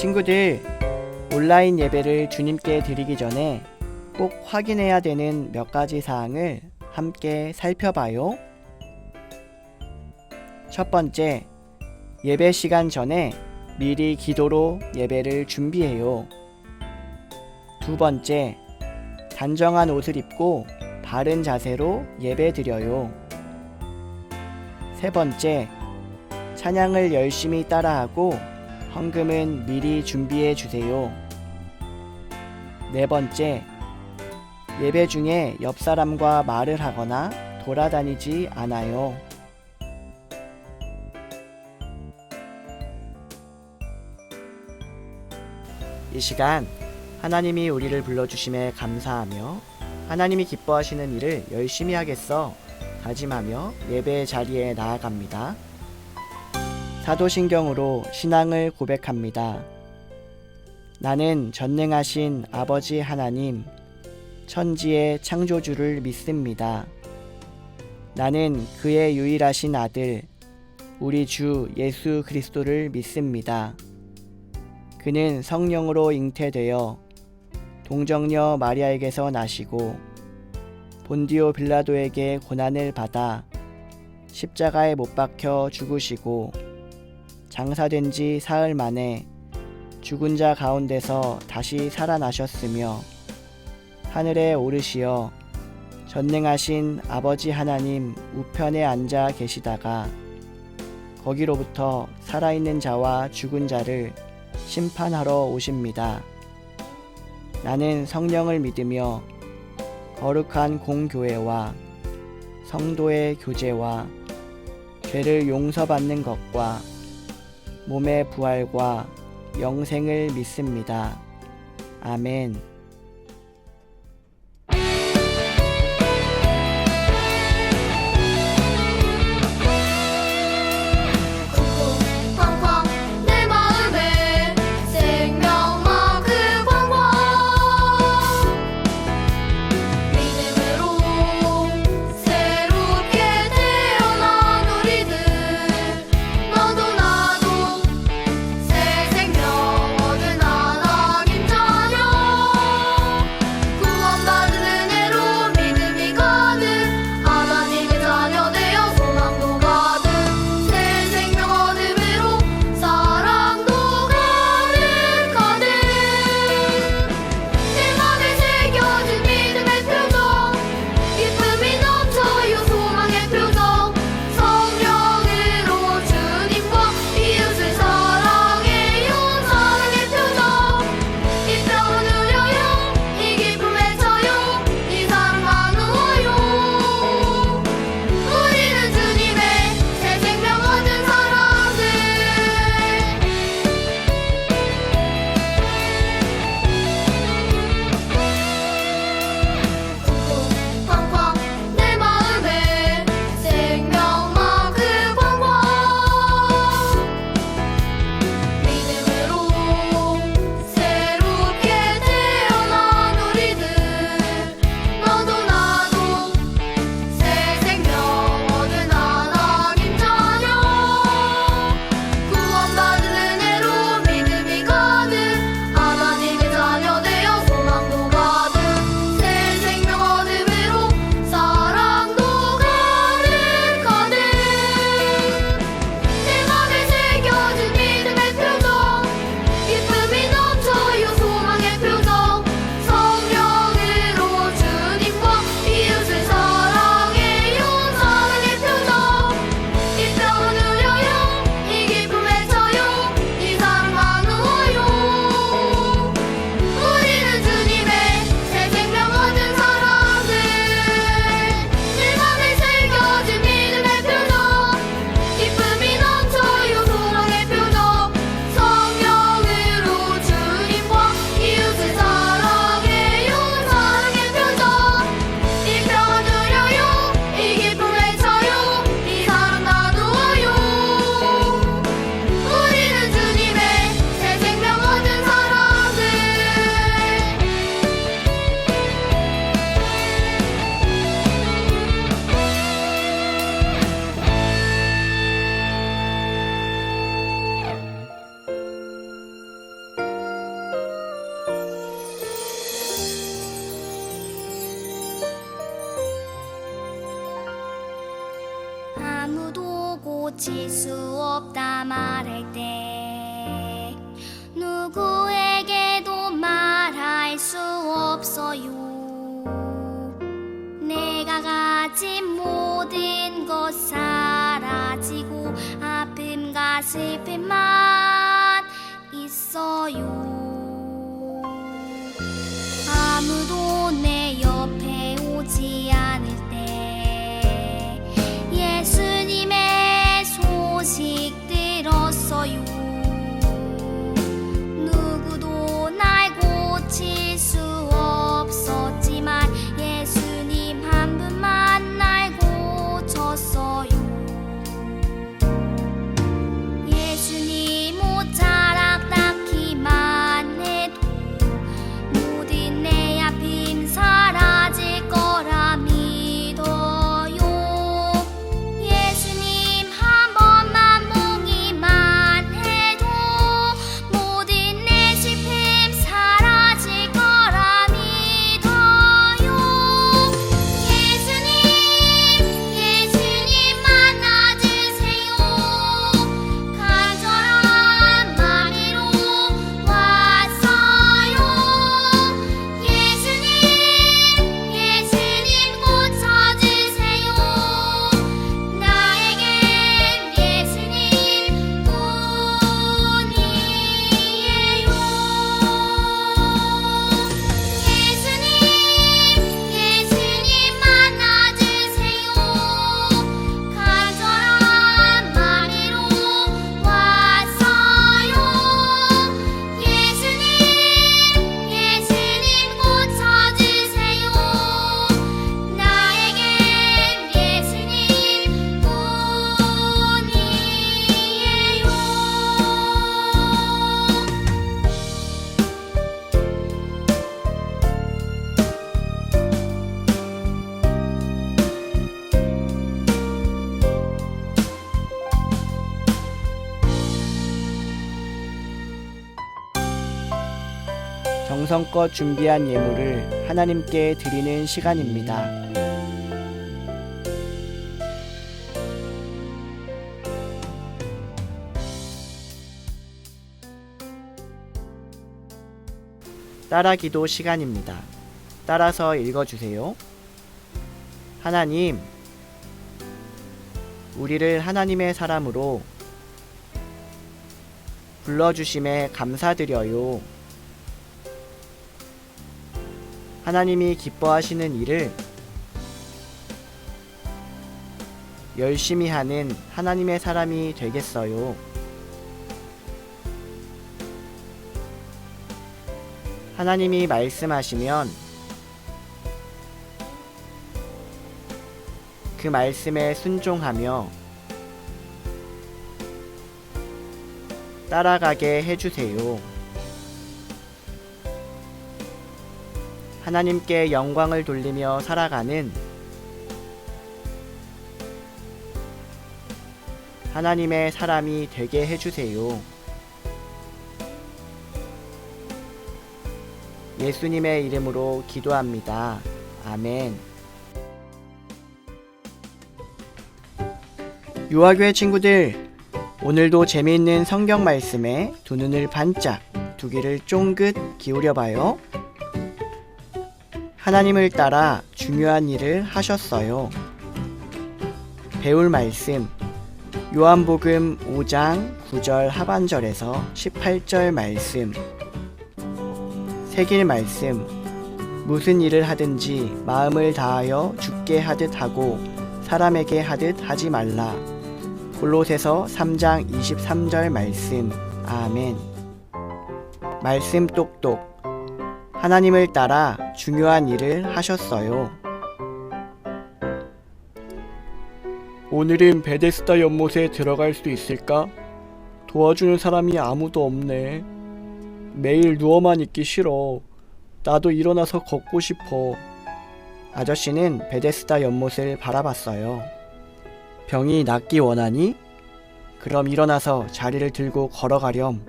친구들, 온라인 예배를 주님께 드리기 전에 꼭 확인해야 되는 몇 가지 사항을 함께 살펴봐요. 첫 번째, 예배 시간 전에 미리 기도로 예배를 준비해요. 두 번째, 단정한 옷을 입고 바른 자세로 예배 드려요. 세 번째, 찬양을 열심히 따라하고 헌금은 미리 준비해 주세요. 네 번째, 예배 중에 옆 사람과 말을 하거나 돌아다니지 않아요. 이 시간 하나님이 우리를 불러주심에 감사하며 하나님이 기뻐하시는 일을 열심히 하겠어 다짐하며 예배 자리에 나아갑니다. 사도신경으로 신앙을 고백합니다. 나는 전능하신 아버지 하나님, 천지의 창조주를 믿습니다. 나는 그의 유일하신 아들, 우리 주 예수 그리스도를 믿습니다. 그는 성령으로 잉태되어 동정녀 마리아에게서 나시고 본디오 빌라도에게 고난을 받아 십자가에 못 박혀 죽으시고 장사된 지 사흘 만에 죽은 자 가운데서 다시 살아나셨으며 하늘에 오르시어 전능하신 아버지 하나님 우편에 앉아 계시다가 거기로부터 살아있는 자와 죽은 자를 심판하러 오십니다. 나는 성령을 믿으며 거룩한 공교회와 성도의 교제와 죄를 용서받는 것과 몸의 부활과 영생을 믿습니다. 아멘. 고칠 수 없다 말할 때 누구에게도 말할 수 없어요. 내가 가진 모든 것 사라지고 아픔과 슬픔만 있어요. 아무도 내 옆에 오지 않을 때 예수님의 소식 들었어요. 누구도 날 고칠 수 없었지만 예수님 한 분만 날 고쳤어요. 예수님 옷자락 닦기만 해도 모든 내 아픔 사라질 거라 믿어요. 예수님 한 번만 보기만 해도 모든 내 슬픔 사라질 거라 믿어요. 예수님 만나주세요. 간절한 맘으로 왔어요. 예수님 고쳐주세요. 나에겐 예수님 뿐이에요. 예수님 만나주세요. 간절한 맘으로 왔어요. 예수님 고쳐주세요. 나에겐 예수님 정성껏 준비한 예물을 하나님께 드리는 시간입니다. 따라 기도 시간입니다. 따라서 읽어주세요. 하나님, 우리를 하나님의 사람으로 불러주심에 감사드려요. 하나님이 기뻐하시는 일을 열심히 하는 하나님의 사람이 되겠어요. 하나님이 말씀하시면 그 말씀에 순종하며 따라가게 해주세요. 하나님께 영광을 돌리며 살아가는 하나님의 사람이 되게 해주세요. 예수님의 이름으로 기도합니다. 아멘. 유아교회 친구들, 오늘도 재미있는 성경 말씀에 두 눈을 반짝, 두 귀를 쫑긋 기울여봐요. 하나님을 따라 중요한 일을 하셨어요. 배울 말씀, 요한복음 5장 9절 하반절에서 18절 말씀. 새길 말씀, 무슨 일을 하든지 마음을 다하여 주께 하듯 하고 사람에게 하듯 하지 말라. 골로새서 3장 23절 말씀. 아멘. 말씀 똑똑, 하나님을 따라 중요한 일을 하셨어요. 오늘은 베데스다 연못에 들어갈 수 있을까? 도와주는 사람이 아무도 없네. 매일 누워만 있기 싫어. 나도 일어나서 걷고 싶어. 아저씨는 베데스다 연못을 바라봤어요. 병이 낫기 원하니? 그럼 일어나서 자리를 들고 걸어가렴.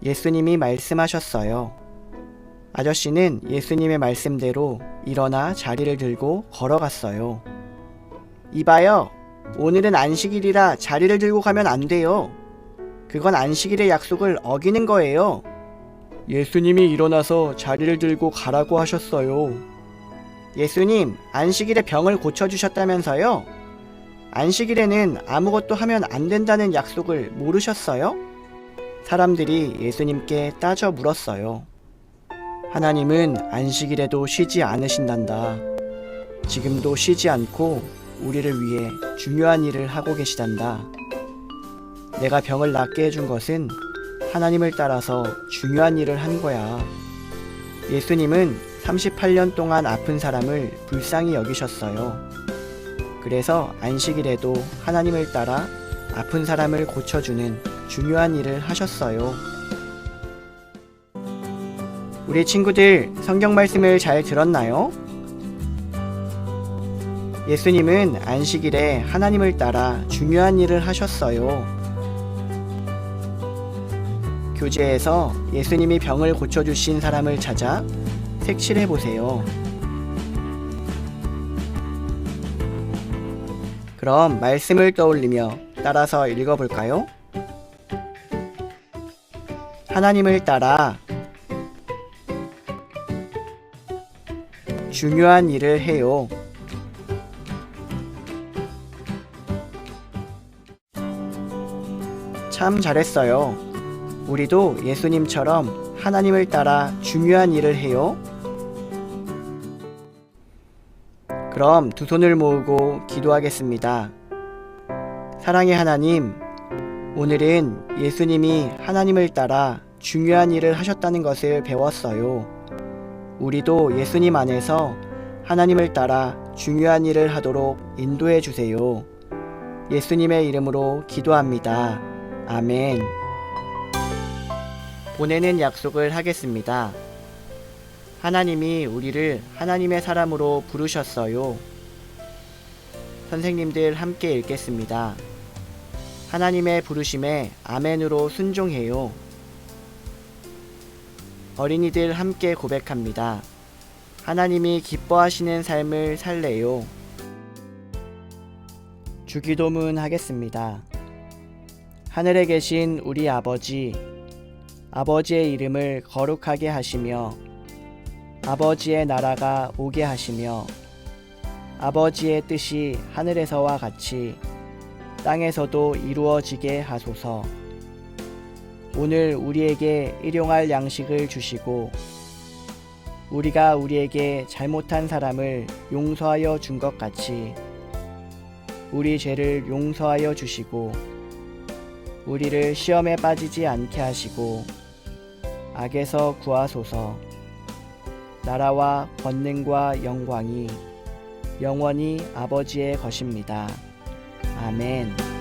예수님이 말씀하셨어요. 아저씨는 예수님의 말씀대로 일어나 자리를 들고 걸어갔어요. 이봐요. 오늘은 안식일이라 자리를 들고 가면 안 돼요. 그건 안식일의 약속을 어기는 거예요. 예수님이 일어나서 자리를 들고 가라고 하셨어요. 예수님, 안식일에 병을 고쳐주셨다면서요? 안식일에는 아무것도 하면 안 된다는 약속을 모르셨어요? 사람들이 예수님께 따져 물었어요. 하나님은 안식일에도 쉬지 않으신단다. 지금도 쉬지 않고 우리를 위해 중요한 일을 하고 계시단다. 내가 병을 낫게 해준 것은 하나님을 따라서 중요한 일을 한 거야. 예수님은 38년 동안 아픈 사람을 불쌍히 여기셨어요. 그래서 안식일에도 하나님을 따라 아픈 사람을 고쳐주는 중요한 일을 하셨어요. 우리 친구들, 성경 말씀을 잘 들었나요? 예수님은 안식일에 하나님을 따라 중요한 일을 하셨어요. 교재에서 예수님이 병을 고쳐주신 사람을 찾아 색칠해 보세요. 그럼 말씀을 떠올리며 따라서 읽어볼까요? 하나님을 따라 중요한 일을 해요. 참 잘했어요. 우리도 예수님처럼 하나님을 따라 중요한 일을 해요. 그럼 두 손을 모으고 기도하겠습니다. 사랑의 하나님, 오늘은 예수님이 하나님을 따라 중요한 일을 하셨다는 것을 배웠어요. 우리도 예수님 안에서 하나님을 따라 중요한 일을 하도록 인도해 주세요. 예수님의 이름으로 기도합니다. 아멘. 보내는 약속을 하겠습니다. 하나님이 우리를 하나님의 사람으로 부르셨어요. 선생님들 함께 읽겠습니다. 하나님의 부르심에 아멘으로 순종해요. 어린이들 함께 고백합니다. 하나님이 기뻐하시는 삶을 살래요. 주기도문 하겠습니다. 하늘에 계신 우리 아버지, 아버지의 이름을 거룩하게 하시며 아버지의 나라가 오게 하시며 아버지의 뜻이 하늘에서와 같이 땅에서도 이루어지게 하소서. 오늘 우리에게 일용할 양식을 주시고 우리가 우리에게 잘못한 사람을 용서하여 준 것 같이 우리 죄를 용서하여 주시고 우리를 시험에 빠지지 않게 하시고 악에서 구하소서. 나라와 권능과 영광이 영원히 아버지의 것입니다. 아멘.